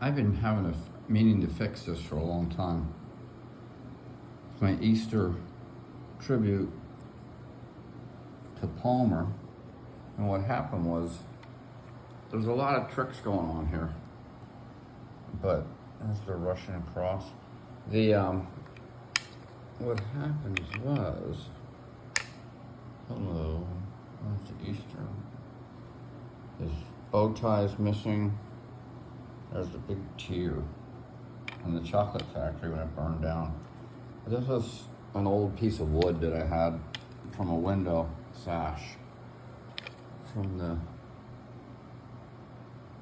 I've been meaning to fix this for a long time. It's my Easter tribute to Palmer. And what happened was, there's a lot of tricks going on here. But as they're rushing across, what happened was, hello, that's Easter. His bow tie's missing. There's the big tear in the chocolate factory when it burned down. This was an old piece of wood that I had from a window sash from the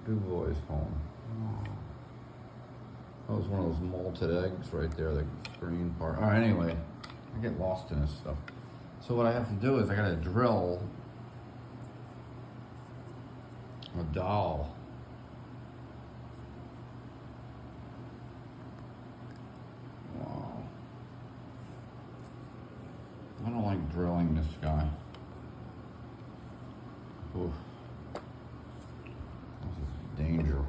Du Bois home. Oh. That was one of those malted eggs right there, the green part. Oh, anyway, I get lost in this stuff. So what I have to do is I gotta drill a dowel. Wow. I don't like drilling this guy. Oof. This is danger.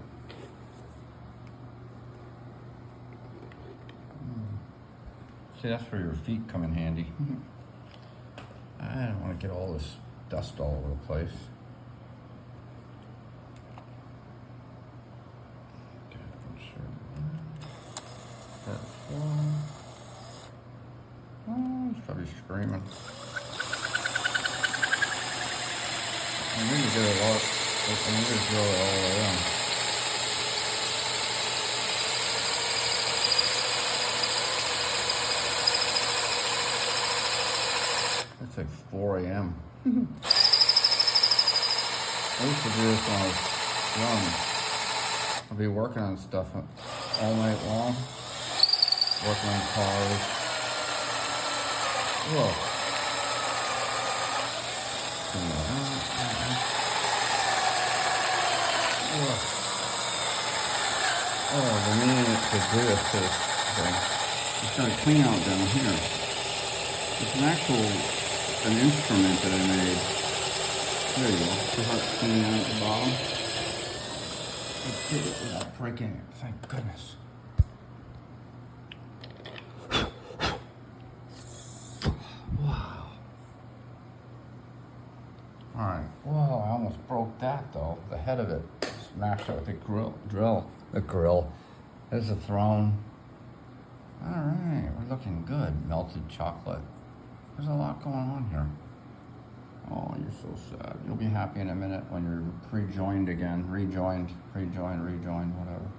See, that's where your feet come in handy. I don't want to get all this dust all over the place. Okay, I'm sure. That's one. Oh, he's probably screaming. I need to get it all. I need to drill it all the way in. It's like 4 a.m. I used to do this when I was young. I'd be working on stuff all night long, working on cars. Whoa. Oh, the minute to do this to this thing. It's got a clean out down here. It's an instrument that I made. There you go. See how it's cleaning out at the bottom? It did it without breaking it. Thank goodness. Wow. Alright. Whoa, I almost broke that though. The head of it smashed it with the drill. The grill. There's a throne. Alright, we're looking good. Melted chocolate. There's a lot going on here. Oh, you're so sad. You'll be happy in a minute when you're pre-joined again. Rejoined, whatever.